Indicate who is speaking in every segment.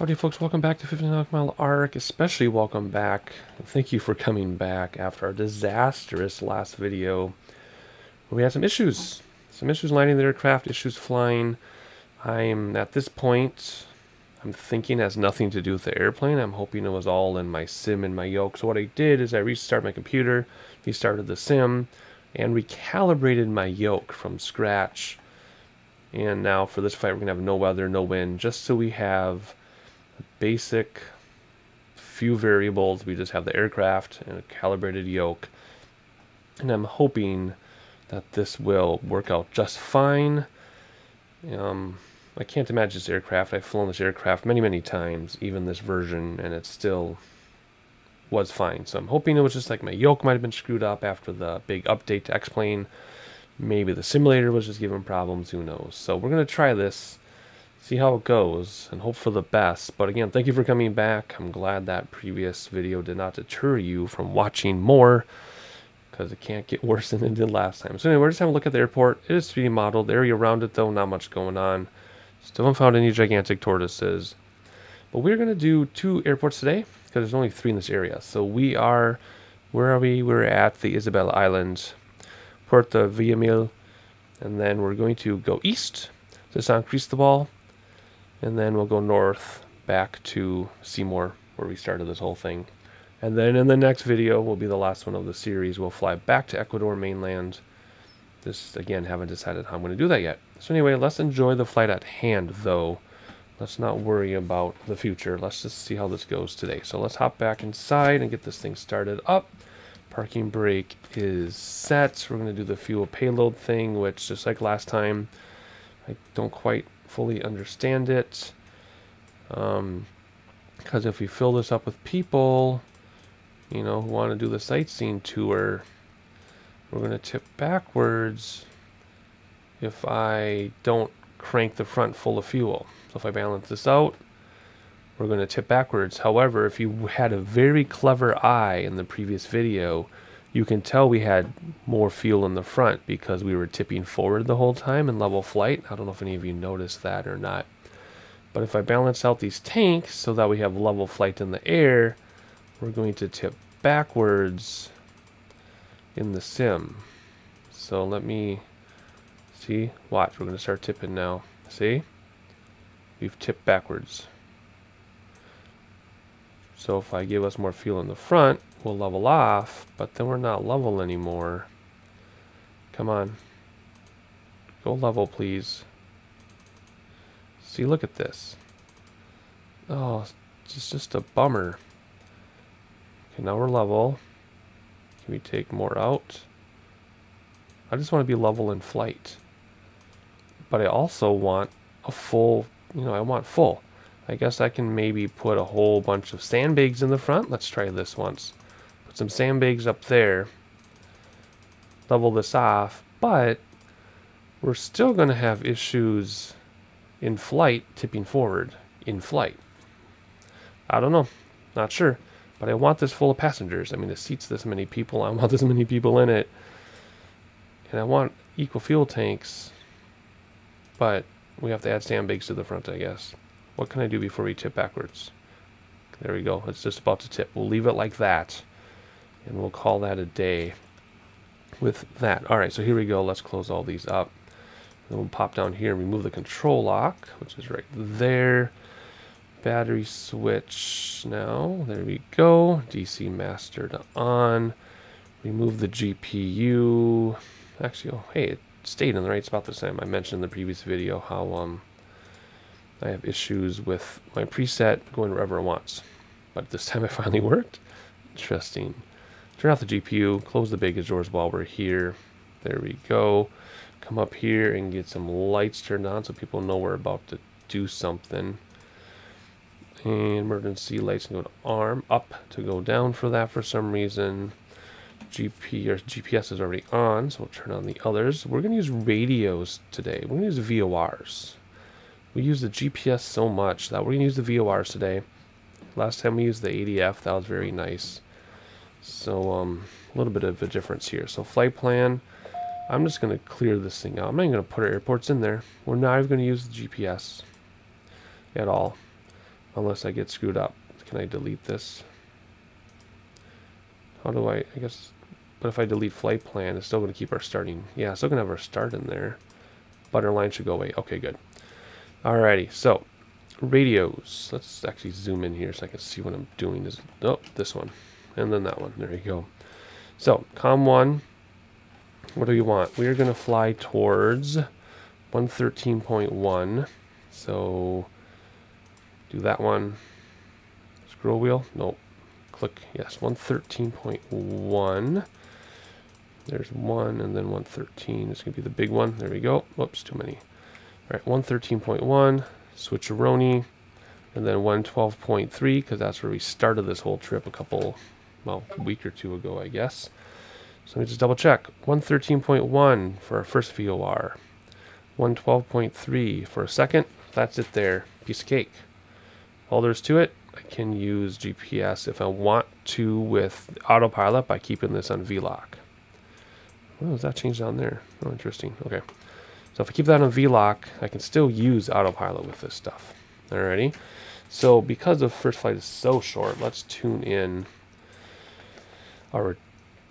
Speaker 1: Howdy folks, welcome back to 50 Mile Arc, especially welcome back. Thank you for coming back after our disastrous last video where we had some issues. Landing the aircraft, issues flying. I'm at this point, I'm thinking it has nothing to do with the airplane. I'm hoping it was all in my sim and my yoke. So what I did is I restarted my computer, restarted the sim, and recalibrated my yoke from scratch. And now for this fight we're going to have no weather, no wind, just so we have basic few variables. We just have the aircraft and a calibrated yoke, and I'm hoping that this will work out just fine. I can't imagine this aircraft. I've flown this aircraft many times, even this version, and it still was fine. So I'm hoping it was just like my yoke might have been screwed up after the big update to X-Plane. Maybe the simulator was just giving problems, who knows. So we're going to try this, see how it goes, and hope for the best. But again, thank you for coming back. I'm glad that previous video did not deter you from watching more, because it can't get worse than it did last time. So anyway, we're just having a look at the airport. It is 3D modeled. The area around it, though, not much going on. Still haven't found any gigantic tortoises. But we're going to do 2 airports today, because there's only 3 in this area. So we are, where are we? We're at the Isabella Island, Puerto Villamil, and then we're going to go east to San Cristobal, and then we'll go north back to Seymour, where we started this whole thing. And then in the next video will be the last one of the series. We'll fly back to Ecuador mainland. This, again, haven't decided how I'm going to do that yet. So anyway, let's enjoy the flight at hand, though. Let's not worry about the future. Let's just see how this goes today. So let's hop back inside and get this thing started up. Parking brake is set. We're going to do the fuel payload thing, which, just like last time, I don't quite fully understand it. Because if we fill this up with people, you know, who want to do the sightseeing tour, we're going to tip backwards if I don't crank the front full of fuel. So if I balance this out, we're going to tip backwards. However, if you had a very clever eye in the previous video, you can tell we had more fuel in the front because we were tipping forward the whole time in level flight. I don't know if any of you noticed that or not. But if I balance out these tanks so that we have level flight in the air, we're going to tip backwards in the sim. So let me see. Watch, we're going to start tipping now. See? We've tipped backwards. So if I give us more fuel in the front, we'll level off, but then we're not level anymore. Come on. Go level, please. See, look at this. Oh, it's just a bummer. Okay, now we're level. Can we take more out? I just want to be level in flight. But I also want a full, I want full. I guess I can maybe put a whole bunch of sandbags in the front. Let's try this once. Put some sandbags up there. Level this off. But we're still going to have issues in flight, tipping forward in flight. I don't know. Not sure. But I want this full of passengers. I mean, it seats this many people. I want this many people in it. And I want equal fuel tanks. But we have to add sandbags to the front, I guess. What can I do before we tip backwards? There we go. It's just about to tip. We'll leave it like that. And we'll call that a day with that. Alright, so here we go. Let's close all these up. Then we'll pop down here and remove the control lock, which is right there. Battery switch now. There we go. DC master to on. Remove the GPU. Actually, oh, hey, it stayed in the right spot this time. I mentioned in the previous video how I have issues with my preset going wherever it wants. But this time it finally worked. Interesting. Turn off the GPU. Close the baggage doors while we're here. There we go. Come up here and get some lights turned on so people know we're about to do something. And emergency lights can go to arm. Up to go down for that for some reason. GPS is already on, so we'll turn on the others. We're going to use radios today. We're going to use VORs. We use the GPS so much that we're going to use the VORs today. Last time we used the ADF, that was very nice. So a little bit of a difference here. So flight plan, I'm just going to clear this thing out. I'm not even going to put our airports in there. We're not even going to use the GPS at all. Unless I get screwed up. Can I delete this? How do I guess, but if I delete flight plan, it's still going to keep our starting. Yeah, it's still going to have our start in there. But our line should go away. Okay, good. Alrighty, so radios. Let's actually zoom in here so I can see what I'm doing. Oh, this one. And then that one. There you go. So, COM 1. What do we want? We are going to fly towards 113.1. So, do that one. Scroll wheel? Nope. Click. Yes, 113.1. There's 1 and then 113. It's going to be the big one. There we go. Whoops, too many. All right, 113.1. Switcheroni. And then 112.3, because that's where we started this whole trip a week or two ago, I guess. So let me just double check. 113.1 for our first VOR. 112.3 for a second. That's it there. Piece of cake. All there's to it. I can use GPS if I want to with autopilot by keeping this on VLOC. Oh, does that change down there? Oh, interesting. Okay. So if I keep that on VLOC, I can still use autopilot with this stuff. Alrighty. So because the first flight is so short, let's tune in our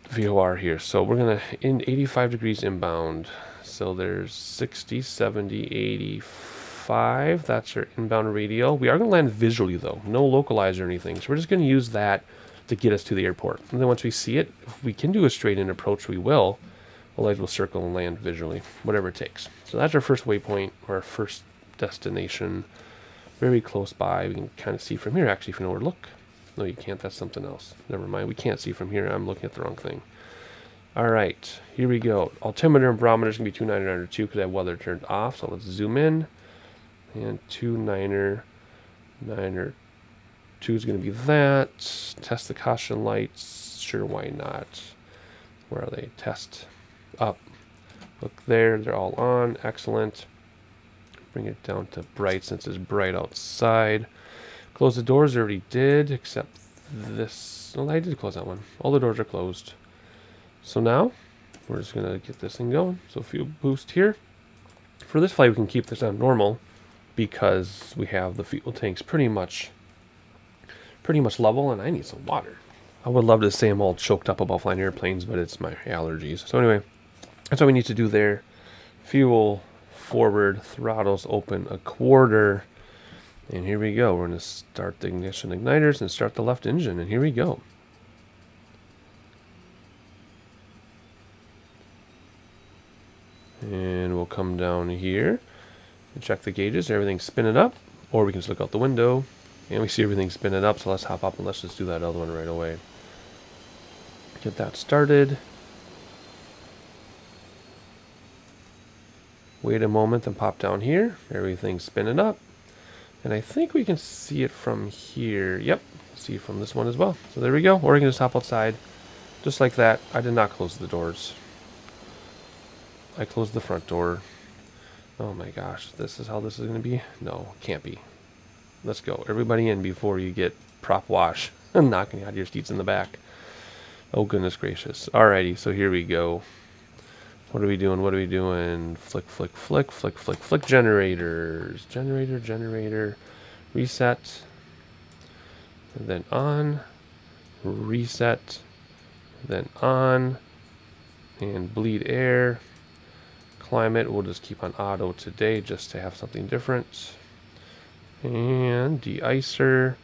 Speaker 1: VOR here. So we're going to, in 85 degrees inbound. So there's 60, 70, 85. That's our inbound radial. We are going to land visually though. No localizer or anything. So we're just going to use that to get us to the airport. And then once we see it, if we can do a straight in approach, we will. Otherwise we'll circle and land visually. Whatever it takes. So that's our first waypoint, or our first destination. Very close by. We can kind of see from here actually if you know where to look. No, you can't. That's something else. Never mind. We can't see from here. I'm looking at the wrong thing. All right. Here we go. Altimeter and barometer is going to be 2992 because I have weather turned off. So let's zoom in. And 2992 is going to be that. Test the caution lights. Sure, why not? Where are they? Test. Up. Look there. They're all on. Excellent. Bring it down to bright since it's bright outside. Close the doors. Already did, except this. Well, I did close that one. All the doors are closed. So now we're just gonna get this thing going. So fuel boost here. For this flight, we can keep this on normal because we have the fuel tanks pretty much level, and I need some water. I would love to say I'm all choked up about flying airplanes, but it's my allergies. So anyway, that's what we need to do there. Fuel forward, throttles open a quarter. And here we go. We're going to start the ignition igniters and start the left engine. And here we go. And we'll come down here and check the gauges. Everything's spinning up. Or we can just look out the window. And we see everything spinning up. So let's hop up and let's just do that other one right away. Get that started. Wait a moment and pop down here. Everything's spinning up. And I think we can see it from here. Yep, see it from this one as well. So there we go. Or we can just hop outside. Just like that. I did not close the doors. I closed the front door. Oh my gosh, this is how this is going to be? No, can't be. Let's go. Everybody in before you get prop wash and knocking out your seats in the back. Oh goodness gracious. Alrighty, so here we go. What are we doing? What are we doing? Flick, flick, flick, flick, flick, flick. Generators. Generator, generator. Reset. And then on. Reset. Then on. And bleed air. Climate. We'll just keep on auto today just to have something different. And de-icer.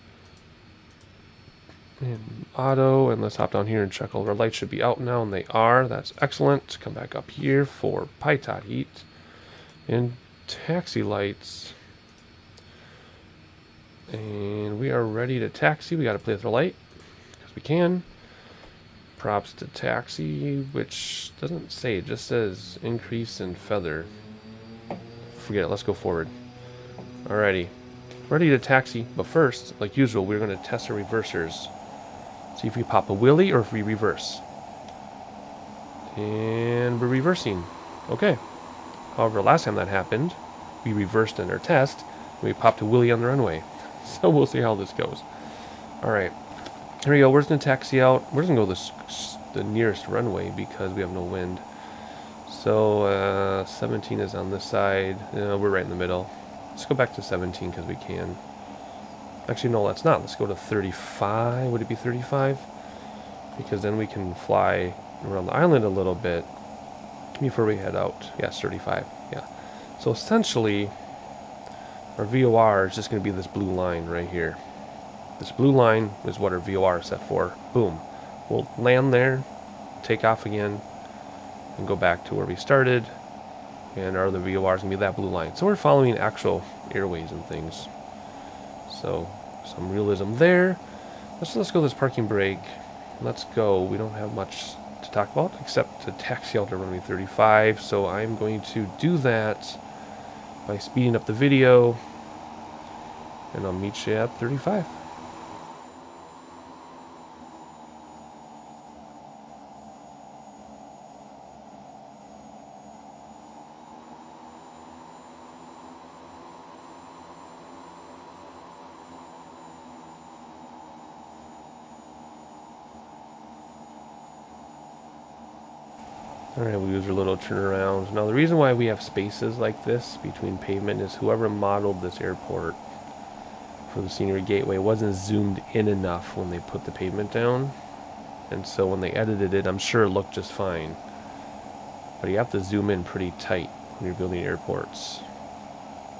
Speaker 1: And auto, and let's hop down here and check all of our lights should be out now, and they are. That's excellent. Come back up here for pitot heat and taxi lights, and we are ready to taxi. We got to play with the light because we can. Props to taxi, which doesn't say, it just says increase in feather. Forget it. Let's go forward. Alrighty, ready to taxi, but first, like usual, we're going to test our reversers. See if we pop a wheelie or if we reverse. And we're reversing. Okay. However, last time that happened, we reversed in our test, and we popped a wheelie on the runway. So we'll see how this goes. Alright. Here we go. We're just going to taxi out. We're just going to go the nearest runway because we have no wind. So 17 is on this side. We're right in the middle. Let's go back to 17 because we can. Actually, no, let's not. Let's go to 35. Would it be 35? Because then we can fly around the island a little bit before we head out. Yes, 35. Yeah. So essentially, our VOR is just going to be this blue line right here. This blue line is what our VOR is set for. Boom. We'll land there, take off again, and go back to where we started. And our other VOR is going to be that blue line. So we're following actual airways and things. So some realism there. Let's go this parking brake. Let's go. We don't have much to talk about except to taxi out to runway 35. So I'm going to do that by speeding up the video. And I'll meet you at 35. Alright, we use our little turnaround. Now the reason why we have spaces like this between pavement is whoever modeled this airport for the scenery gateway wasn't zoomed in enough when they put the pavement down. And so when they edited it, I'm sure it looked just fine. But you have to zoom in pretty tight when you're building airports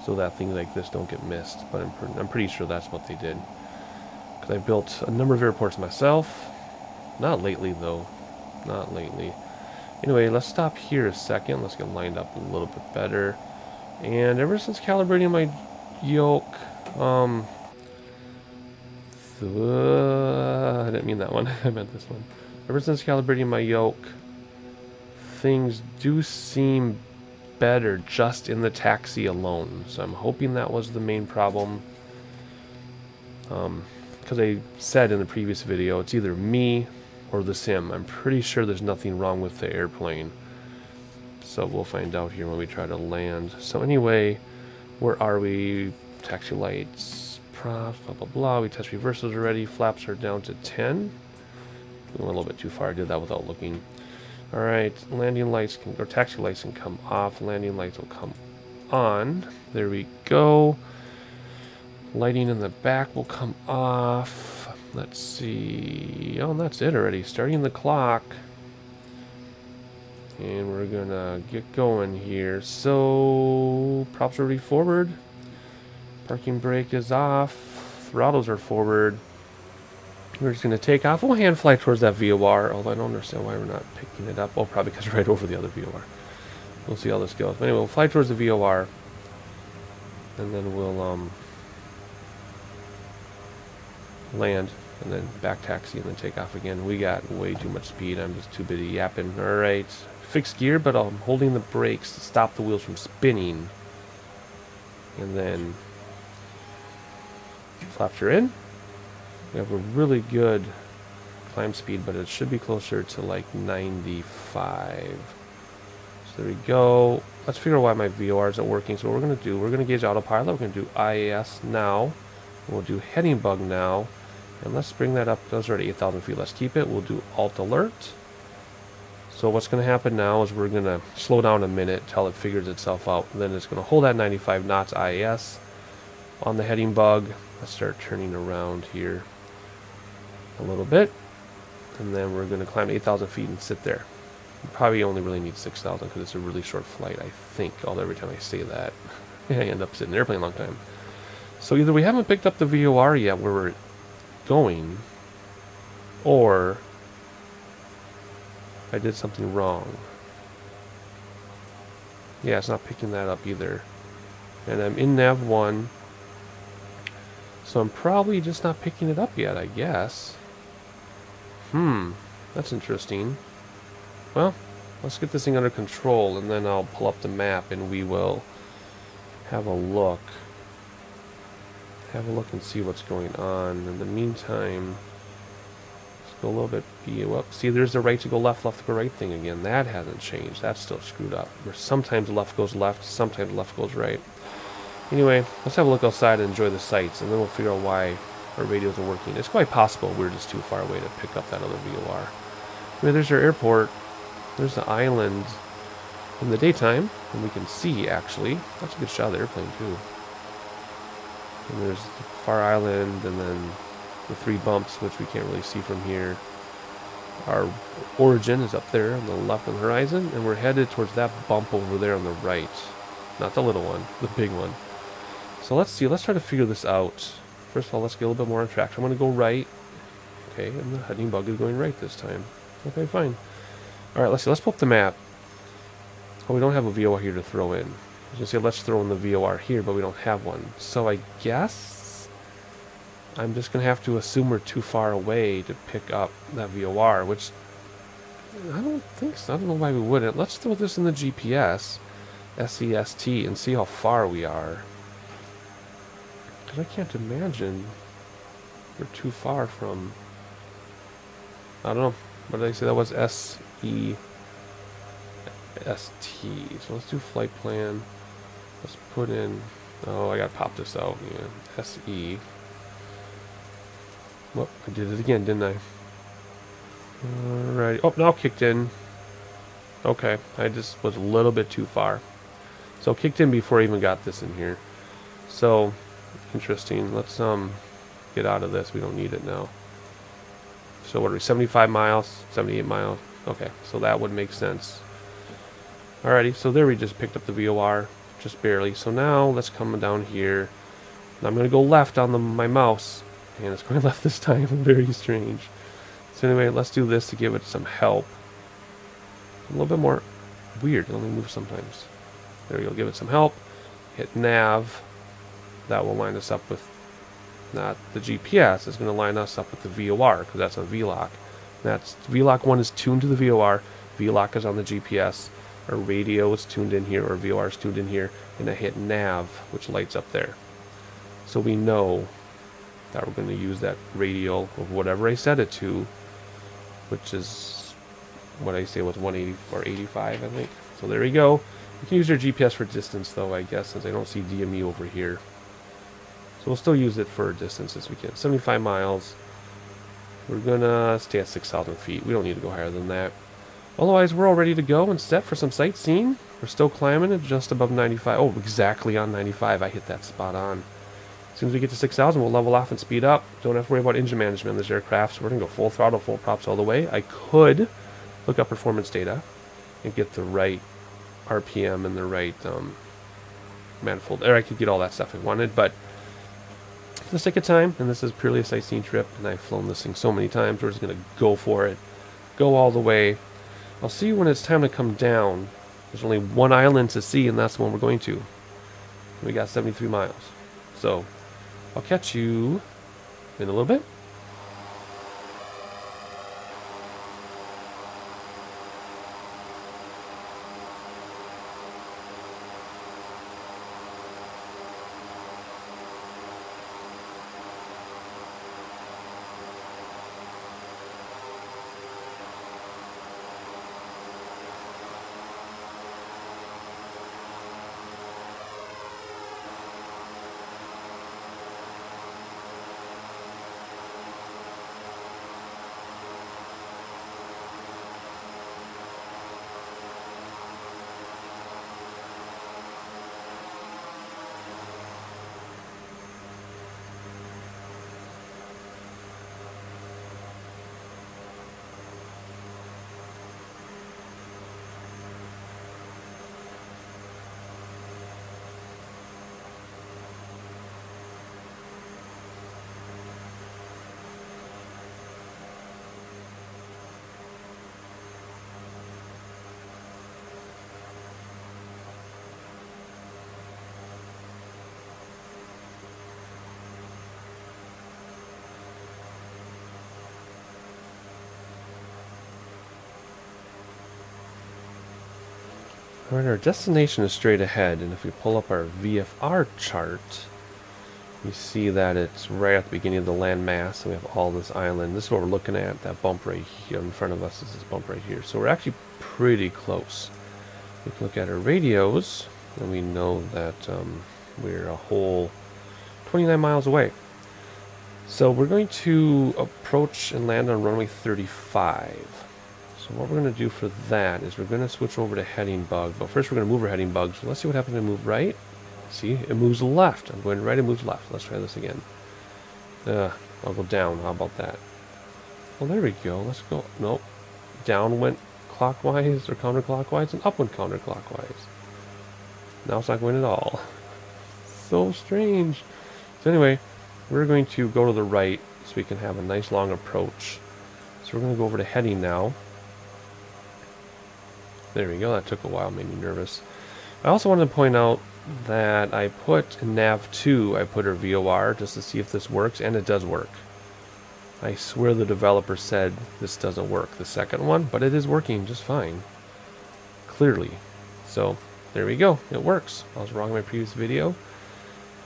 Speaker 1: so that things like this don't get missed. But I'm pretty sure that's what they did. Because I built a number of airports myself. Not lately though. Not lately. Anyway, let's stop here a second. Let's get lined up a little bit better. And ever since calibrating my yoke, I didn't mean that one. I meant this one. Ever since calibrating my yoke, things do seem better just in the taxi alone. So I'm hoping that was the main problem. Because I said in the previous video, it's either me or the sim. I'm pretty sure there's nothing wrong with the airplane. So we'll find out here when we try to land. So anyway, where are we? Taxi lights, props, blah, blah, blah. We test reversals already. Flaps are down to 10. We went a little bit too far. I did that without looking. All right, landing lights or taxi lights can come off. Landing lights will come on. There we go. Lighting in the back will come off. Let's see. Oh, and that's it already. Starting the clock. And we're gonna get going here. So, props are already forward. Parking brake is off. Throttles are forward. We're just gonna take off. We'll hand fly towards that VOR, although I don't understand why we're not picking it up. Oh, probably because we're right over the other VOR. We'll see how this goes. But anyway, we'll fly towards the VOR. And then we'll land. And then back taxi and then take off again. We got way too much speed. I'm just too busy yapping. Alright. Fixed gear, but I'm holding the brakes to stop the wheels from spinning. And then flaps are in. We have a really good climb speed, but it should be closer to like 95. So there we go. Let's figure out why my VOR isn't working. So what we're going to do, we're going to gauge autopilot. We're going to do IAS now. We'll do heading bug now. And let's bring that up. Those are at 8,000 feet. Let's keep it. We'll do alt alert. So what's going to happen now is we're going to slow down a minute till it figures itself out. And then it's going to hold at 95 knots IAS on the heading bug. Let's start turning around here a little bit. And then we're going to climb 8,000 feet and sit there. We probably only really need 6,000 because it's a really short flight, I think. Although every time I say that, I end up sitting in an airplane a long time. So either we haven't picked up the VOR yet where we're going, or I did something wrong. Yeah, it's not picking that up either. And I'm in nav 1, so I'm probably just not picking it up yet, I guess. That's interesting. Well, let's get this thing under control, and then I'll pull up the map and we will have a look. Have a look and see what's going on. In the meantime, let's go a little bit up. See, there's the right to go left, left to go right thing again. That hasn't changed. That's still screwed up. Where sometimes left goes left, sometimes left goes right. Anyway, let's have a look outside and enjoy the sights, and then we'll figure out why our radios are working. It's quite possible we're just too far away to pick up that other VOR. Anyway, there's our airport. There's the island in the daytime, and we can see, actually. That's a good shot of the airplane, too. And there's the far island, and then the 3 bumps, which we can't really see from here. Our origin is up there on the left on the horizon, and we're headed towards that bump over there on the right. Not the little one, the big one. So let's see, let's try to figure this out. First of all, let's get a little bit more on traction. I'm going to go right. Okay, and the heading bug is going right this time. Okay, fine. Alright, let's see, let's pull up the map. Oh, we don't have a VOR here to throw in. I was going to say, let's throw in the VOR here, but we don't have one. So I guess I'm just going to have to assume we're too far away to pick up that VOR, which I don't think so. I don't know why we wouldn't. Let's throw this in the GPS, SEST, and see how far we are. Because I can't imagine we're too far from... I don't know. What did I say? That was SEST. So let's do flight plan. Let's put in... Oh, I gotta pop this out. Yeah. SE. Well, I did it again, didn't I? Alright. Oh, now kicked in. Okay. I just was a little bit too far. So kicked in before I even got this in here. So, interesting. Let's get out of this. We don't need it now. So what are we, 75 miles? 78 miles? Okay, so that would make sense. Alrighty, so there we just picked up the VOR, just barely. So now let's come down here. Now I'm going to go left on my mouse. And it's going left this time. Very strange. So anyway, let's do this to give it some help. A little bit more weird. It only moves sometimes. There we go. Give it some help. Hit nav. That will line us up with not the GPS. It's going to line us up with the VOR because that's a VLOC. That's VLOC 1 is tuned to the VOR. VLOC is on the GPS. Our radio is tuned in here, or VOR is tuned in here, and I hit nav, which lights up there. So we know that we're going to use that radio of whatever I set it to, which is what I say was 180 or 85, I think. So there we go. You can use your GPS for distance, though, I guess, since I don't see DME over here. So we'll still use it for distance as we can. 75 miles. We're going to stay at 6,000 feet. We don't need to go higher than that. Otherwise, we're all ready to go and set for some sightseeing. We're still climbing at just above 95. Oh, exactly on 95. I hit that spot on. As soon as we get to 6,000, we'll level off and speed up. Don't have to worry about engine management in this aircraft, so we're going to go full throttle, full props all the way. I could look up performance data and get the right RPM and the right manifold. Or I could get all that stuff I wanted, but for the sake of time, and this is purely a sightseeing trip, and I've flown this thing so many times, we're just going to go for it. Go all the way. I'll see you when it's time to come down. There's only one island to see, and that's the one we're going to. We got 73 miles. So, I'll catch you in a little bit. Alright, our destination is straight ahead, and if we pull up our VFR chart, we see that it's right at the beginning of the landmass, and we have all this island. This is what we're looking at. That bump right here in front of us is this bump right here. So we're actually pretty close. We can look at our radios, and we know that we're a whole 29 miles away. So we're going to approach and land on runway 35. So what we're going to do for that is we're going to switch over to heading bug. But first we're going to move our heading bug. So let's see what happens when we move right. See, it moves left. I'm going right, it moves left. Let's try this again. I'll go down. How about that? Well, there we go. Let's go. Nope. Down went clockwise or counterclockwise, and up went counterclockwise. Now it's not going at all. So strange. So anyway, we're going to go to the right so we can have a nice long approach. So we're going to go over to heading now. There we go. That took a while, made me nervous. I also wanted to point out that I put in nav2, I put our VOR just to see if this works, and it does work. I swear the developer said this doesn't work, the second one, but it is working just fine. Clearly. So, there we go. It works. I was wrong in my previous video,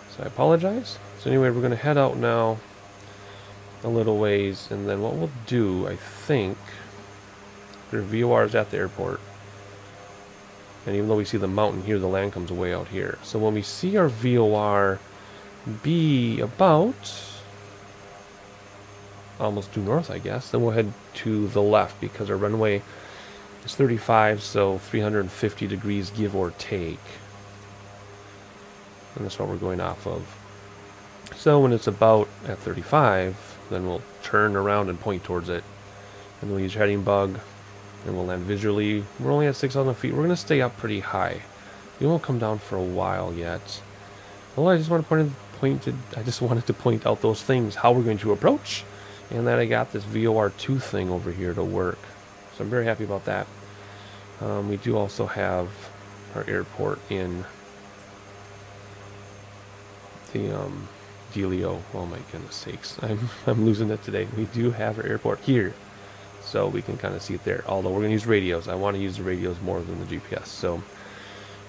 Speaker 1: so I apologize. So anyway, we're going to head out now a little ways, and then what we'll do, I think, their VOR is at the airport. And even though we see the mountain here, the land comes way out here. So when we see our VOR be about almost due north, I guess, then we'll head to the left because our runway is 35, so 350 degrees give or take. And that's what we're going off of. So when it's about at 35, then we'll turn around and point towards it. And we'll use heading bug. And we'll land visually. We're only at 6,000 feet. We're going to stay up pretty high. We won't come down for a while yet. Well, I just wanted to point out those things, how we're going to approach, and that I got this VOR2 thing over here to work. So I'm very happy about that. We do also have our airport in the Delio. Oh my goodness sakes, I'm losing it today. We do have our airport here. So we can kind of see it there. Although we're going to use radios. I want to use the radios more than the GPS. So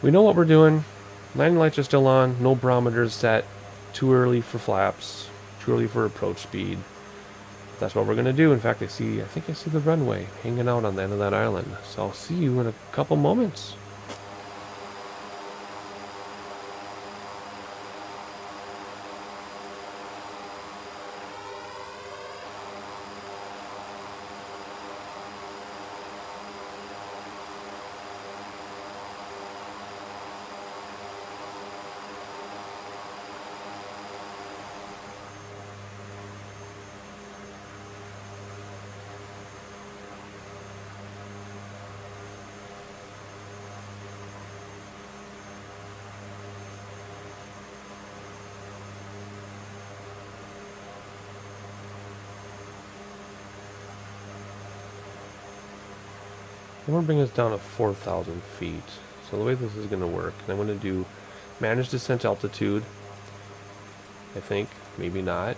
Speaker 1: we know what we're doing. Landing lights are still on. No barometers set. Too early for flaps. Too early for approach speed. That's what we're going to do. In fact, I think I see the runway hanging out on the end of that island. So I'll see you in a couple moments. I'm going to bring us down to 4,000 feet. So the way this is going to work, I'm going to do manage descent altitude. I think, maybe not.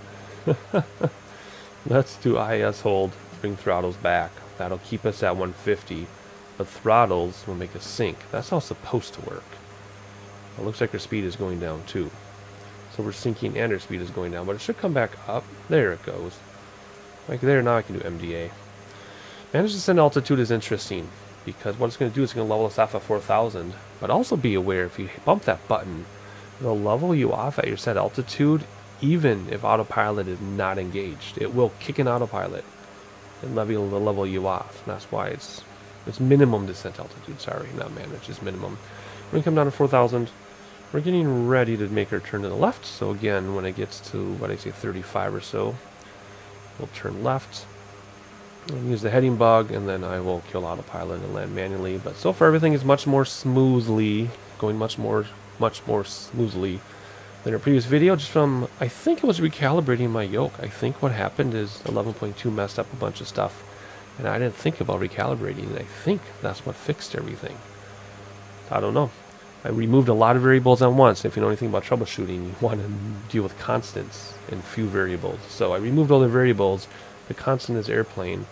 Speaker 1: Let's do IS hold, bring throttles back. That'll keep us at 150. But throttles will make us sink. That's how it's supposed to work. It looks like our speed is going down too. So we're sinking and our speed is going down, but it should come back up. There it goes. Like there, now I can do MDA. Manage descent altitude is interesting because what it's going to do is it's going to level us off at 4,000. But also be aware, if you bump that button, it'll level you off at your set altitude even if autopilot is not engaged. It will kick in autopilot and level you off. And that's why it's minimum descent altitude. Sorry, not managed, it's minimum. We're going to come down to 4,000. We're getting ready to make our turn to the left. So again, when it gets to, what I say, 35 or so, we'll turn left. I'll use the heading bug, and then I will kill autopilot and land manually. But so far, everything is much more smoothly, going much more smoothly than our previous video. Just from, I think it was recalibrating my yoke. I think what happened is 11.2 messed up a bunch of stuff, and I didn't think about recalibrating. And I think that's what fixed everything. I don't know. I removed a lot of variables at once. If you know anything about troubleshooting, you want to deal with constants and few variables. So I removed all the variables. The constant is airplane,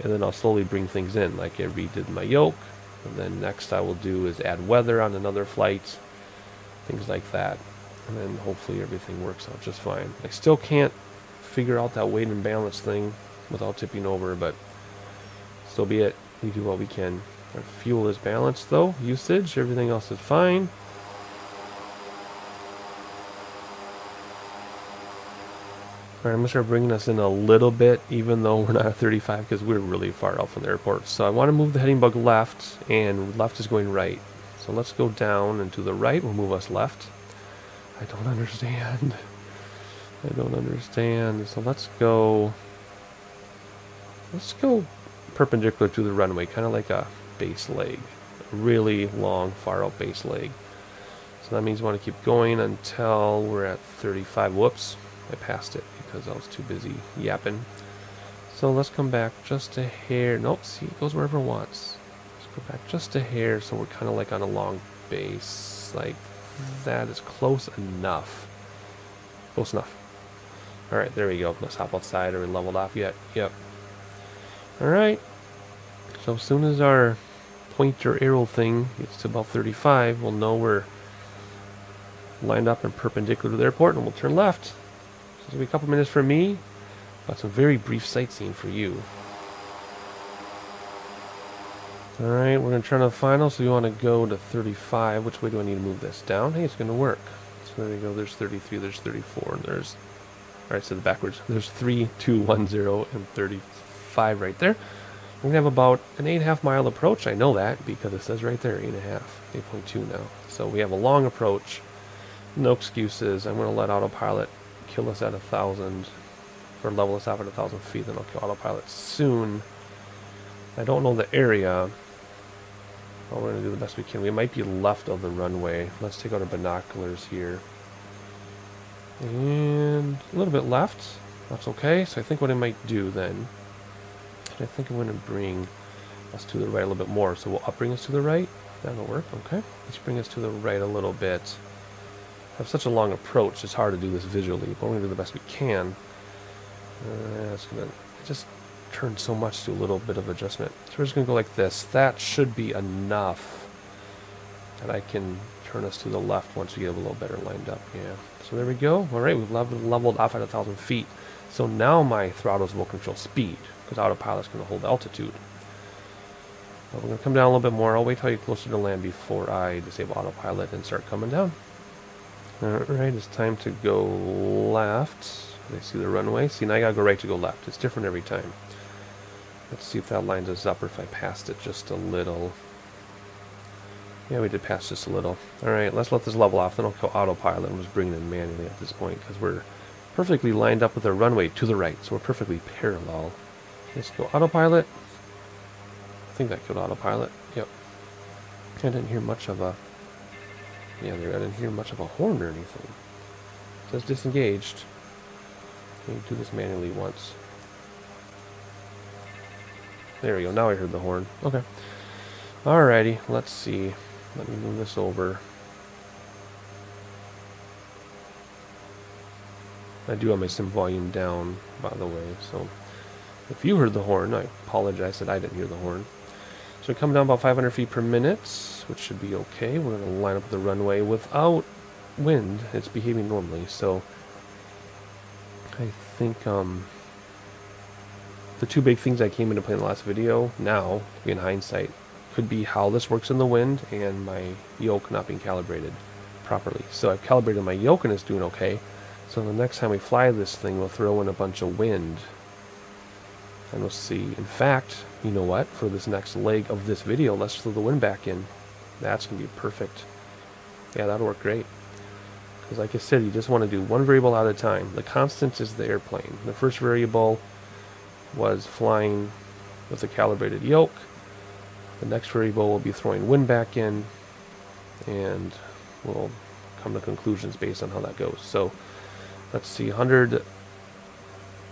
Speaker 1: and then I'll slowly bring things in, like I redid my yoke, and then next I will do is add weather on another flight, things like that, and then hopefully everything works out just fine. I still can't figure out that weight and balance thing without tipping over, but so be it. We do what we can. Our fuel is balanced though, usage, everything else is fine. Alright, I'm going to start bringing us in a little bit, even though we're not at 35, because we're really far out from the airport. So I want to move the heading bug left, and left is going right. So let's go down and to the right will move us left. I don't understand. I don't understand. So let's go perpendicular to the runway, kind of like a base leg. A really long, far out base leg. So that means we want to keep going until we're at 35. Whoops, I passed it because I was too busy yapping. So let's come back just a hair. Nope, see, it goes wherever it wants. Let's go back just a hair so we're kind of like on a long base. Like that is close enough. Close enough. Alright, there we go. Let's hop outside. Are we leveled off yet? Yep. Alright. So as soon as our pointer arrow thing gets to about 35, we'll know we're lined up and perpendicular to the airport, and we'll turn left. So it'll be a couple minutes for me, but some very brief sightseeing for you. Alright, we're going to turn on the final, so we want to go to 35. Which way do I need to move this? Down? Hey, it's going to work. So there you go, there's 33, there's 34, and there's... Alright, so the backwards. There's 3, 2, 1, 0, and 35 right there. We're going to have about an 8.5 mile approach. I know that because it says right there, 8.5, 8.2 now. So we have a long approach. No excuses. I'm going to let autopilot kill us at 1,000, or level us off at 1,000 feet, then I'll kill autopilot soon. I don't know the area. Well, we're going to do the best we can. We might be left of the runway. Let's take out our binoculars here. And a little bit left. That's okay. So I think what I might do then, I think I'm going to bring us to the right a little bit more. So we'll upbring us to the right. That'll work. Okay. Let's bring us to the right a little bit. I have such a long approach, it's hard to do this visually, but we're going to do the best we can. It's going to just turn so much to a little bit of adjustment. So we're just going to go like this. That should be enough that I can turn us to the left once we get a little better lined up. Yeah. So there we go. All right, we've leveled off at 1,000 feet. So now my throttles will control speed, because autopilot's going to hold altitude. But we're going to come down a little bit more. I'll wait till I get closer to land before I disable autopilot and start coming down. Alright, it's time to go left. I see the runway. See, now I gotta go right to go left. It's different every time. Let's see if that lines us up or if I passed it just a little. Yeah, we did pass just a little. Alright, let's let this level off. Then I'll kill autopilot and just bring it in manually at this point because we're perfectly lined up with our runway to the right. So we're perfectly parallel. Let's go autopilot. I think that killed autopilot. Yep. I didn't hear much of a... Yeah, I didn't hear much of a horn or anything. It says disengaged. Let me do this manually once. There we go. Now I heard the horn. Okay. Alrighty. Let's see. Let me move this over. I do have my sim volume down, by the way. So if you heard the horn, I apologize that I didn't hear the horn. So we come down about 500 feet per minute, which should be okay. We're going to line up the runway without wind. It's behaving normally, so I think the two big things I came into play in the last video, now, in hindsight, could be how this works in the wind and my yoke not being calibrated properly. So I've calibrated my yoke and it's doing okay. So the next time we fly this thing, we'll throw in a bunch of wind. And we'll see. In fact, you know what? For this next leg of this video, let's throw the wind back in. That's going to be perfect. Yeah, that'll work great. Because like I said, you just want to do one variable at a time. The constant is the airplane. The first variable was flying with a calibrated yoke. The next variable will be throwing wind back in. And we'll come to conclusions based on how that goes. So let's see, 100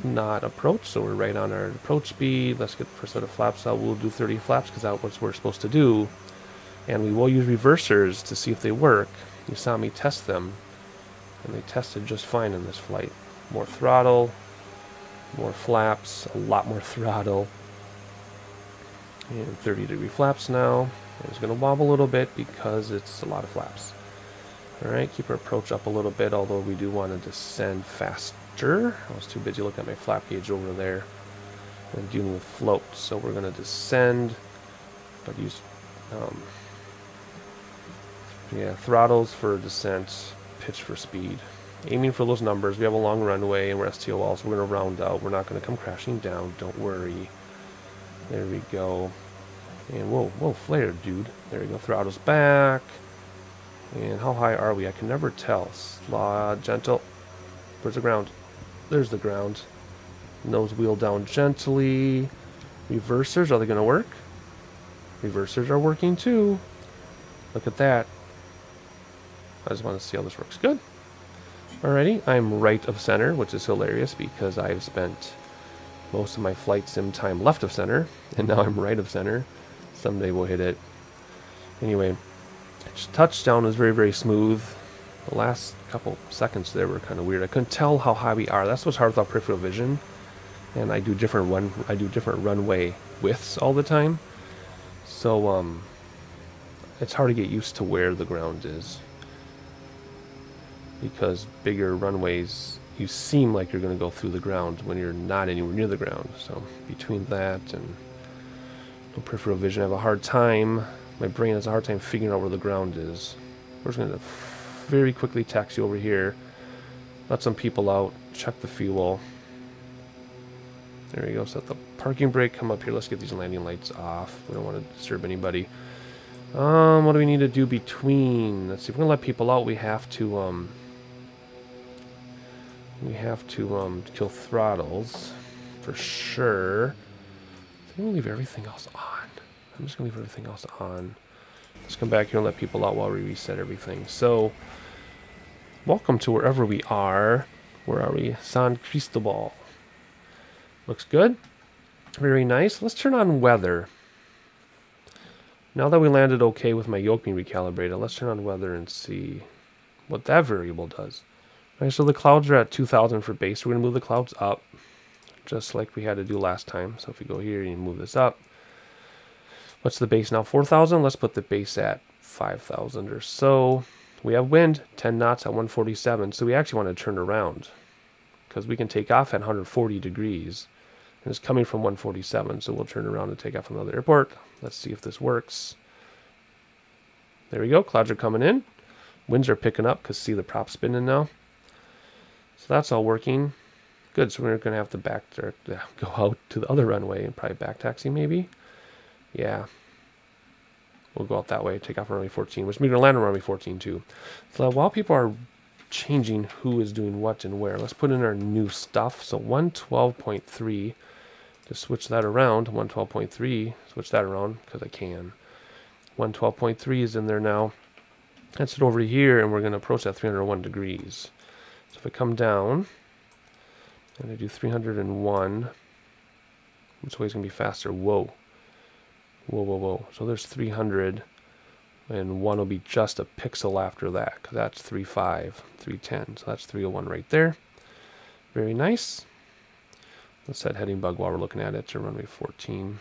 Speaker 1: knot approach, so we're right on our approach speed. Let's get the first set of flaps out. We'll do 30 flaps because that's what we're supposed to do. And we will use reversers to see if they work. You saw me test them, and they tested just fine in this flight. More throttle, more flaps, a lot more throttle. And 30-degree flaps now. It's going to wobble a little bit because it's a lot of flaps. Alright, keep our approach up a little bit, although we do want to descend faster. I was too busy looking at my flap gauge over there and dealing with float. So we're going to descend, but use throttles for descent, pitch for speed. Aiming for those numbers. We have a long runway and we're STOL, so we're going to round out. We're not going to come crashing down. Don't worry. There we go. And whoa, flared, dude. There we go. Throttles back. And how high are we? I can never tell. Slow, gentle. Where's the ground? There's the ground. Nose wheel down gently. Reversers, are they going to work? Reversers are working too. Look at that. I just want to see how this works. Good. Alrighty, I'm right of center, which is hilarious because I've spent most of my flight sim time left of center, and now I'm right of center. Someday we'll hit it. Anyway, touchdown was very, very smooth. The last couple seconds there were kind of weird. I couldn't tell how high we are. That's what's hard without peripheral vision. And I do different runway widths all the time. So it's hard to get used to where the ground is. Because bigger runways, you seem like you're going to go through the ground when you're not anywhere near the ground. So between that and no peripheral vision, I have a hard time. My brain has a hard time figuring out where the ground is. We're just going to very quickly taxi over here. Let some people out. Check the fuel. There we go. Set the parking brake. Come up here. Let's get these landing lights off. We don't want to disturb anybody. What do we need to do between? Let's see. If we're gonna let people out, we have to kill throttles for sure. I'm gonna leave everything else on. I'm just gonna leave everything else on. Let's come back here and let people out while we reset everything. So, welcome to wherever we are. Where are we? San Cristobal. Looks good. Very nice. Let's turn on weather. Now that we landed okay with my yoke being recalibrated, let's turn on weather and see what that variable does. Alright, so the clouds are at 2,000 for base. We're going to move the clouds up, just like we had to do last time. So if we go here and move this up. What's the base now? 4,000? Let's put the base at 5,000 or so. We have wind, 10 knots at 147. So we actually want to turn around, because we can take off at 140 degrees. And it's coming from 147, so we'll turn around and take off from another airport. Let's see if this works. There we go. Clouds are coming in. Winds are picking up because see the prop spinning now. So that's all working. Good. So we're going to have to go out to the other runway and probably back taxi maybe. Yeah. We'll go out that way. Take off on runway 14, which means we're going to land on runway 14 too. So while people are changing who is doing what and where, let's put in our new stuff. So 112.3. Just switch that around. 112.3. Switch that around because I can. 112.3 is in there now. Let's head over here and we're going to approach that 301 degrees. So if I come down and I do 301, which way is going to be faster? Whoa. Whoa, whoa, whoa. So there's 300 and one will be just a pixel after that because that's 3.5, 310. So that's 301 right there. Very nice. Let's set heading bug while we're looking at it to runway 14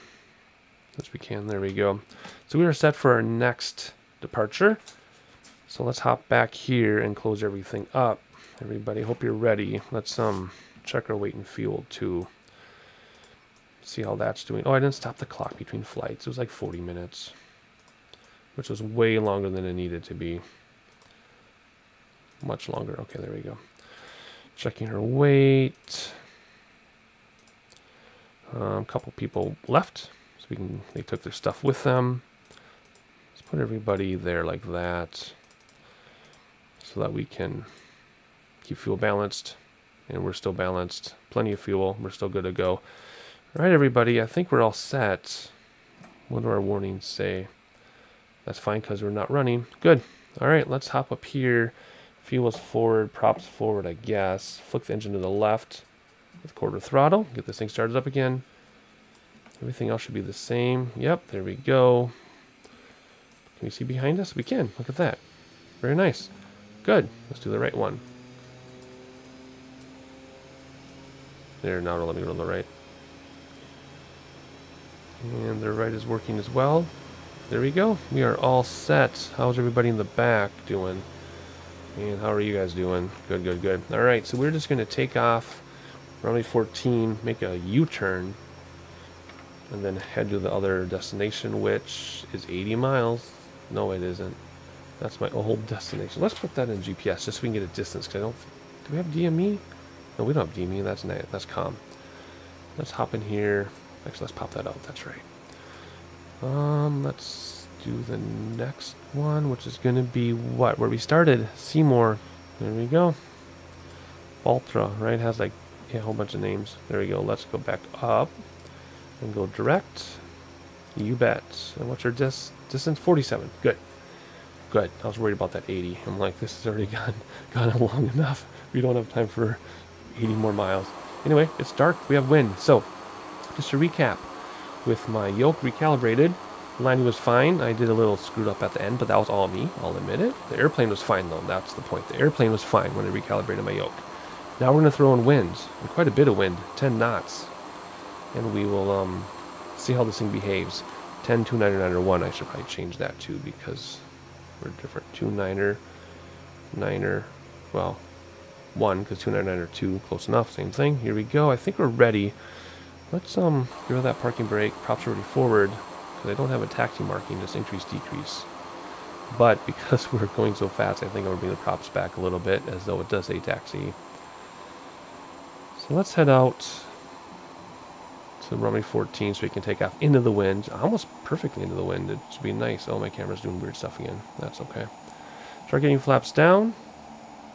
Speaker 1: as we can. There we go. So we are set for our next departure. So let's hop back here and close everything up. Everybody, hope you're ready. Let's check our weight and fuel too. See how that's doing. Oh, I didn't stop the clock between flights. It was like 40 minutes, which was way longer than it needed to be. Much longer. Okay, there we go. Checking her weight. A couple people left, so they took their stuff with them. Let's put everybody there like that, so that we can keep fuel balanced, and we're still balanced. Plenty of fuel. We're still good to go. All right, everybody. I think we're all set. What do our warnings say? That's fine because we're not running. Good. All right, let's hop up here. Fuel's forward, props forward, I guess. Flick the engine to the left with quarter throttle. Get this thing started up again. Everything else should be the same. Yep, there we go. Can we see behind us? We can. Look at that. Very nice. Good. Let's do the right one. There, now let me go to the right. And the right is working as well. There we go. We are all set. How's everybody in the back doing? And how are you guys doing? Good, good, good. All right, so we're just going to take off runway 14, make a U-turn, and then head to the other destination, which is 80 miles. No, it isn't. That's my old destination. Let's put that in GPS just so we can get a distance. Cause I don't. Do we have DME? No, we don't have DME. That's COM. Let's hop in here. Actually, let's pop that out. That's right. Let's do the next one, which is going to be what? Where we started. Seymour. There we go. Ultra, right? Has like a whole bunch of names. There we go. Let's go back up and go direct. You bet. And what's your distance? 47. Good. Good. I was worried about that 80. I'm like, this has already gone long enough. We don't have time for 80 more miles. Anyway, it's dark. We have wind. So, just to recap, with my yoke recalibrated, landing was fine. I did a little screwed up at the end, but that was all me. I'll admit it. The airplane was fine, though. That's the point. The airplane was fine when I recalibrated my yoke. Now we're going to throw in winds. And quite a bit of wind. 10 knots. And we will see how this thing behaves. 10, 2, 9, or 9, or 1. I should probably change that, too, because we're different. 2, 9, 9, well, 1, because 2, 9, 9, 2, close enough. Same thing. Here we go. I think we're ready. Let's get rid of that parking brake. Props already forward. Because I don't have a taxi marking, just increase, decrease. But because we're going so fast, I think I'm going to bring the props back a little bit, as though it does say taxi. So let's head out to runway 14 so we can take off into the wind. Almost perfectly into the wind. It should be nice. Oh, my camera's doing weird stuff again. That's okay. Start getting flaps down.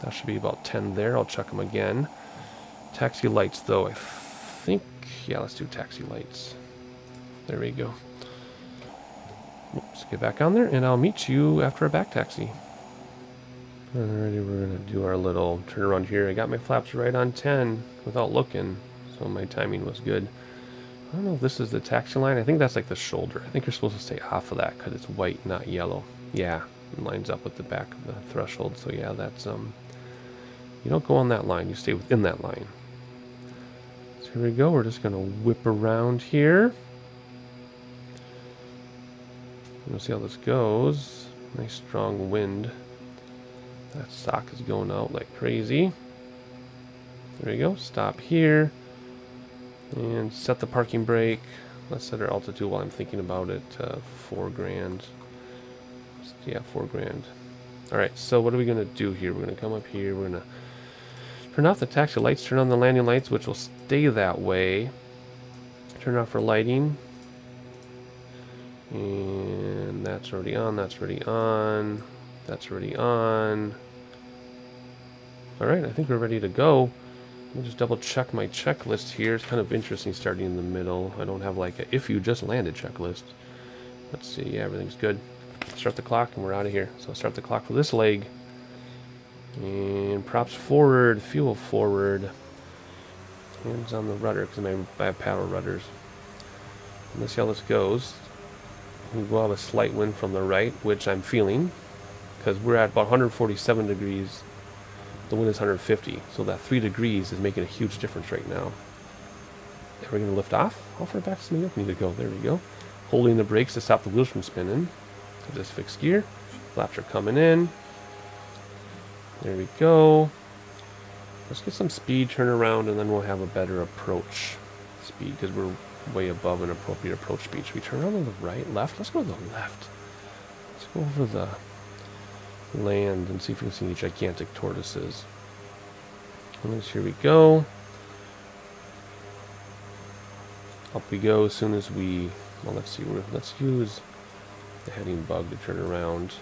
Speaker 1: That should be about 10 there. I'll check them again. Taxi lights, though, I think... Yeah, let's do taxi lights. There we go. Let's get back on there, and I'll meet you after a back taxi. Alrighty, we're going to do our little turnaround here. I got my flaps right on 10 without looking, so my timing was good. I don't know if this is the taxi line. I think that's like the shoulder. I think you're supposed to stay off of that because it's white, not yellow. Yeah, it lines up with the back of the threshold, so yeah, that's, you don't go on that line. You stay within that line. So here we go. We're just going to whip around here. We'll see how this goes. Nice strong wind. That sock is going out like crazy. There we go. Stop here. And set the parking brake. Let's set our altitude while I'm thinking about it. 4 grand. Yeah, 4 grand. Alright, so what are we going to do here? We're going to come up here. We're going to turn off the taxi lights. Turn on the landing lights, which will stay that way. Turn off our lighting. And that's already on, that's already on, that's already on. Alright, I think we're ready to go. Let me just double check my checklist here. It's kind of interesting starting in the middle. I don't have like a if you just landed checklist. Let's see, yeah, everything's good. Start the clock and we're out of here. So I'll start the clock for this leg. And props forward, fuel forward. Hands on the rudder because I have paddle rudders. And let's see how this goes. We will have a slight wind from the right, which I'm feeling, because we're at about 147 degrees. The wind is 150, so that 3 degrees is making a huge difference right now. Are we going to lift off? How far back does my yoke need to go? There we go. Holding the brakes to stop the wheels from spinning. So just fixed gear. Flaps are coming in. There we go. Let's get some speed, turn around, and then we'll have a better approach speed, because we're way above an appropriate approach speed. Should we turn around to the right? Left? Let's go to the left. Let's go over the land and see if we can see any gigantic tortoises. And here we go. Up we go as soon as we... Well, let's see. Let's use the heading bug to turn around.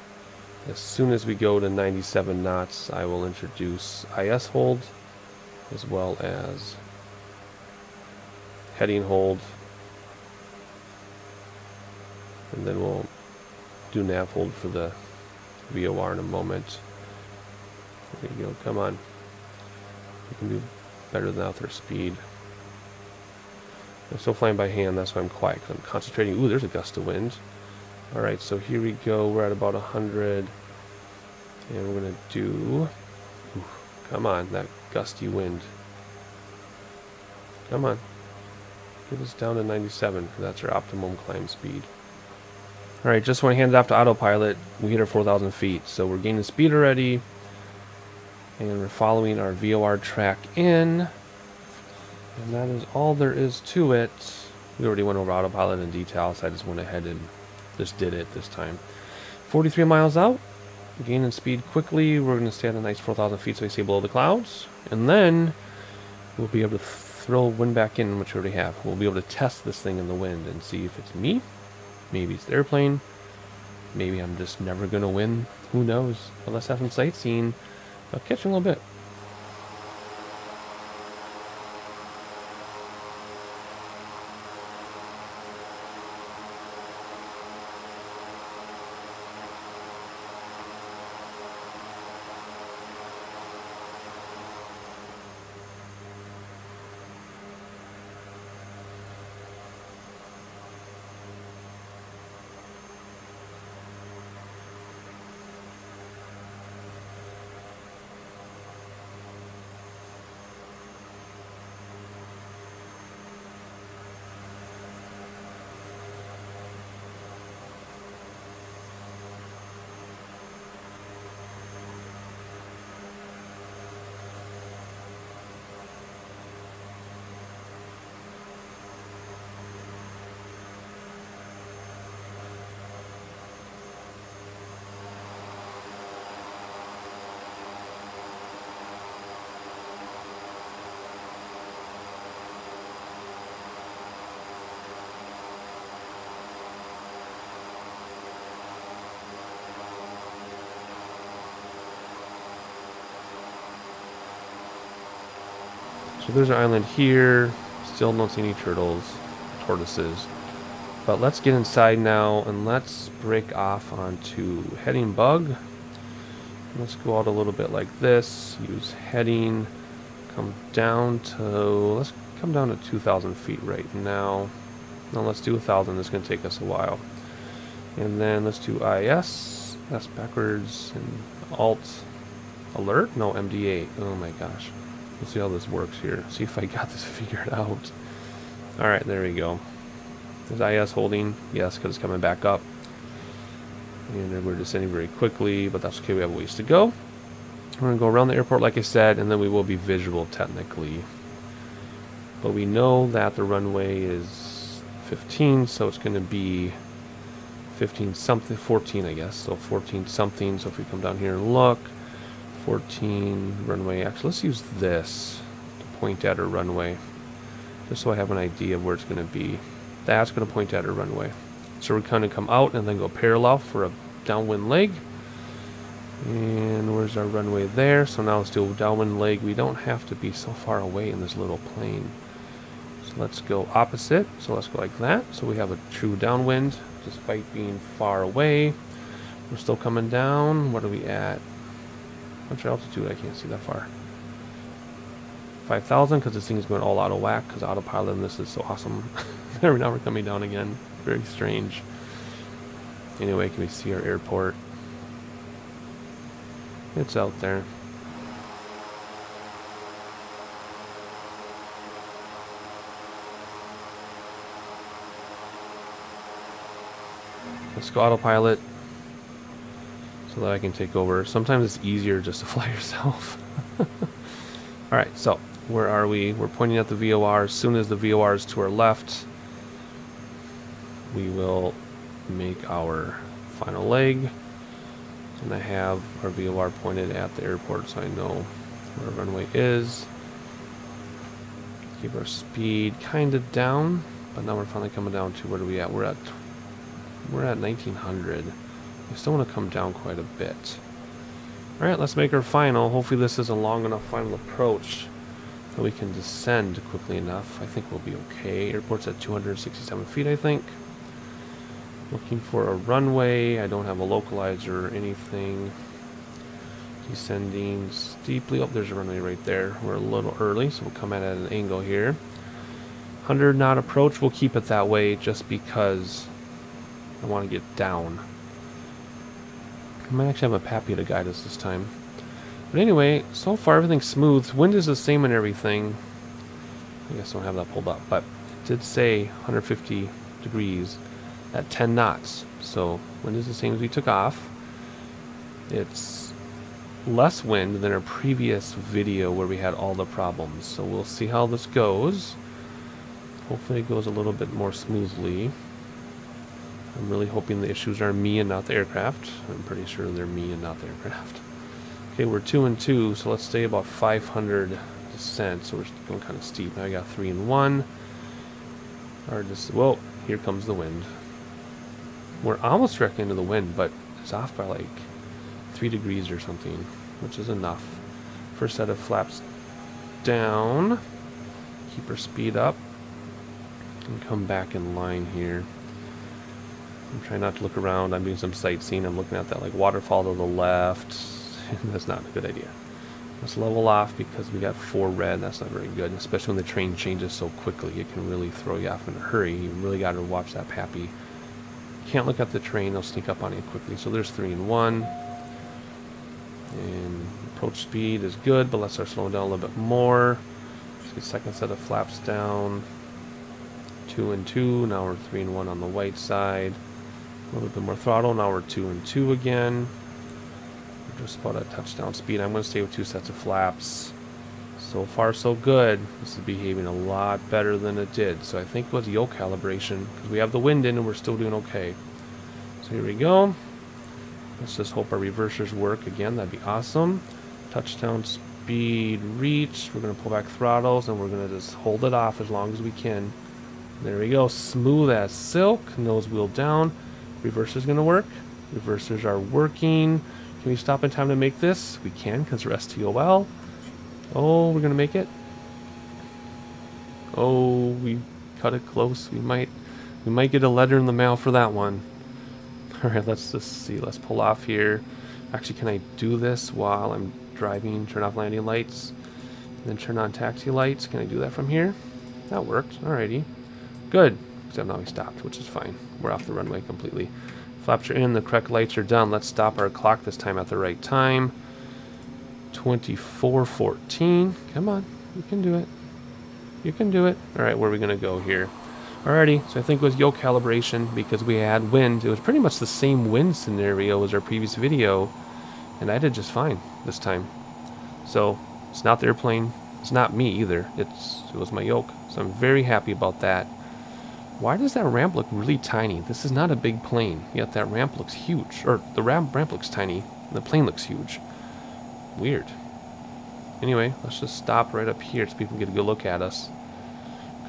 Speaker 1: As soon as we go to 97 knots, I will introduce IS hold as well as heading hold, and then we'll do nav hold for the VOR in a moment. There you go, come on. We can do better than that with our speed. I'm still flying by hand, that's why I'm quiet, because I'm concentrating. Ooh, there's a gust of wind. Alright, so here we go, we're at about 100, and we're going to do... Ooh, come on, that gusty wind. Come on. Get us down to 97, because that's our optimum climb speed. Alright, just want to hand it off to autopilot. We hit our 4,000 feet, so we're gaining speed already. And we're following our VOR track in. And that is all there is to it. We already went over autopilot in detail, so I just went ahead and just did it this time. 43 miles out. Gaining speed quickly. We're going to stay at a nice 4,000 feet so we stay below the clouds. And then we'll be able to throw wind back in, which we already have. We'll be able to test this thing in the wind and see if it's me. Maybe it's the airplane. maybe I'm just never going to win. Who knows? But let's have some sightseeing. I'll catch you in a little bit. So there's an island here. Still don't see any turtles, tortoises. But let's get inside now and let's break off onto heading bug. Let's go out a little bit like this. Use heading. Come down to, let's come down to 2,000 feet right now. Now let's do 1,000. It's going to take us a while. And then let's do IS. That's backwards. And Alt. Alert? No, MD8. Oh my gosh. Let's see how this works here. See if I got this figured out. Alright, there we go. Is IS holding? Yes, because it's coming back up. And then we're descending very quickly, but that's okay. We have a ways to go. We're going to go around the airport, like I said, and then we will be visual technically. But we know that the runway is 15, so it's going to be 15 something, 14 I guess. So 14 something. So if we come down here and look, 14 runway. Actually, let's use this to point at our runway, just so I have an idea of where it's going to be. That's going to point at our runway. So we're going to come out and then go parallel for a downwind leg. And where's our runway there? So now let's do a downwind leg. We don't have to be so far away in this little plane. So let's go opposite. So let's go like that. So we have a true downwind, despite being far away. We're still coming down. What are we at? What's our altitude? I can't see that far. 5,000, because this thing is going all out of whack, because autopilot and this is so awesome. There, now we're coming down again. Very strange. Anyway, can we see our airport? It's out there. Let's go autopilot so that I can take over. Sometimes it's easier just to fly yourself. Alright, so where are we? We're pointing at the VOR. As soon as the VOR is to our left, we will make our final leg. And I have our VOR pointed at the airport, so I know where our runway is. Keep our speed kind of down, but now we're finally coming down to, where are we at? We're at 1900. We still want to come down quite a bit. Alright, let's make our final. Hopefully this is a long enough final approach that we can descend quickly enough. I think we'll be okay. Airport's at 267 feet, I think. Looking for a runway. I don't have a localizer or anything. Descending steeply. Oh, there's a runway right there. We're a little early, so we'll come at an angle here. 100 knot approach. We'll keep it that way just because I want to get down. I might actually have a Pappy to guide us this time. But anyway, so far everything's smooth. Wind is the same and everything. I guess I don't have that pulled up, but it did say 150 degrees at 10 knots. So wind is the same as we took off. It's less wind than our previous video where we had all the problems. So we'll see how this goes. Hopefully it goes a little bit more smoothly. I'm really hoping the issues are me and not the aircraft. I'm pretty sure they're me and not the aircraft. Okay, we're 2 and 2, so let's stay about 500 descent. So we're going kind of steep. Now I got 3 and 1. Or just, whoa, here comes the wind. We're almost directly into the wind, but it's off by like 3 degrees or something, which is enough. First set of flaps down. Keep our speed up. And come back in line here. I'm trying not to look around. I'm doing some sightseeing. I'm looking at that like waterfall to the left. That's not a good idea. Let's level off because we got 4 red. That's not very good, especially when the train changes so quickly. It can really throw you off in a hurry. You really got to watch that pappy. Can't look at the train. They'll sneak up on you quickly. So there's 3 and 1. And approach speed is good, but let's start slowing down a little bit more. Let's get second set of flaps down. 2 and 2. Now we're 3 and 1 on the white side. A little bit more throttle. Now we're 2 and 2 again. We're just about at touchdown speed. I'm going to stay with 2 sets of flaps. So far, so good. This is behaving a lot better than it did. So I think it was yoke calibration because we have the wind in and we're still doing okay. So here we go. Let's just hope our reversers work again. That'd be awesome. Touchdown speed reach. We're going to pull back throttles and we're going to just hold it off as long as we can. There we go. Smooth as silk. Nose wheel down. Reverser's going to work. Reversers are working. Can we stop in time to make this? We can because we're STOL. Oh, we're going to make it. Oh, we cut it close. We might get a letter in the mail for that one. All right, let's just see. Let's pull off here. Actually, can I do this while I'm driving? Turn off landing lights, and then turn on taxi lights. Can I do that from here? That worked. Alrighty. Good. Except now we stopped, which is fine. We're off the runway completely. Flaps are in. The correct lights are done. Let's stop our clock this time at the right time. 24:14. Come on. You can do it. You can do it. Alright, where are we going to go here? Alrighty, so I think it was yoke calibration because we had wind. It was pretty much the same wind scenario as our previous video, and I did just fine this time. So it's not the airplane, it's not me either. It was my yoke. So I'm very happy about that. Why does that ramp look really tiny? This is not a big plane, yet that ramp looks huge. Or the ramp looks tiny, and the plane looks huge. Weird. Anyway, let's just stop right up here so people can get a good look at us.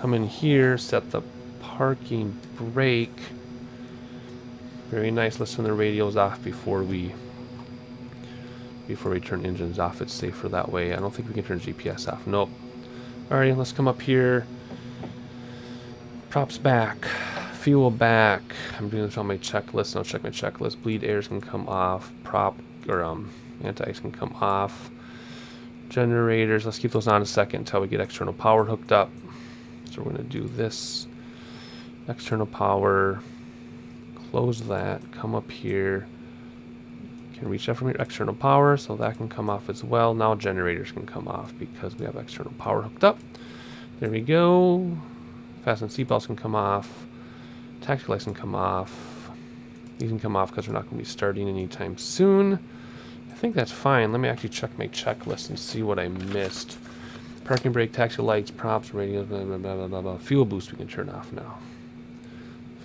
Speaker 1: Come in here, set the parking brake. Very nice. Let's turn the radios off before we turn engines off. It's safer that way. I don't think we can turn GPS off. Nope. Alright, let's come up here. Props back. Fuel back. I'm doing this on my checklist. I'll check my checklist. Bleed airs can come off. Prop or anti-ice can come off. Generators. Let's keep those on a second until we get external power hooked up. So we're going to do this. External power. Close that. Come up here. Can reach out from your external power, so that can come off as well. Now generators can come off because we have external power hooked up. There we go. Fasten seatbelts can come off. Taxi lights can come off. These can come off because we're not going to be starting anytime soon. I think that's fine. Let me actually check my checklist and see what I missed. Parking brake, taxi lights, props, radios, blah, blah, blah, blah, blah. Fuel boost we can turn off now.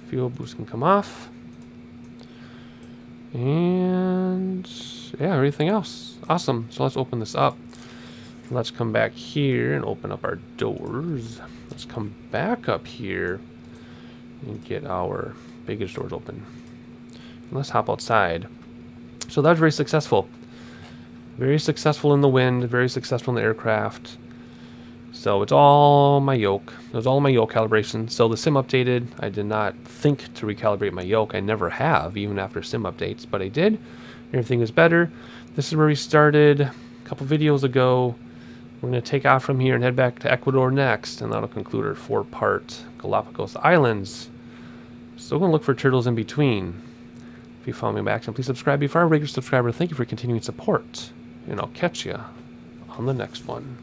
Speaker 1: Fuel boost can come off. And yeah, everything else. Awesome. So let's open this up. Let's come back here and open up our doors. Let's come back up here and get our baggage doors open. And let's hop outside. So that was very successful. Very successful in the wind, very successful in the aircraft. So it's all my yoke. It was all my yoke calibration. So the sim updated. I did not think to recalibrate my yoke. I never have, even after sim updates, but I did. Everything is better. This is where we started a couple videos ago. We're going to take off from here and head back to Ecuador next, and that'll conclude our 4-part Galapagos Islands. Still going to look for turtles in between. If you follow me back, please subscribe. If you are a regular subscriber, thank you for continuing support, and I'll catch you on the next one.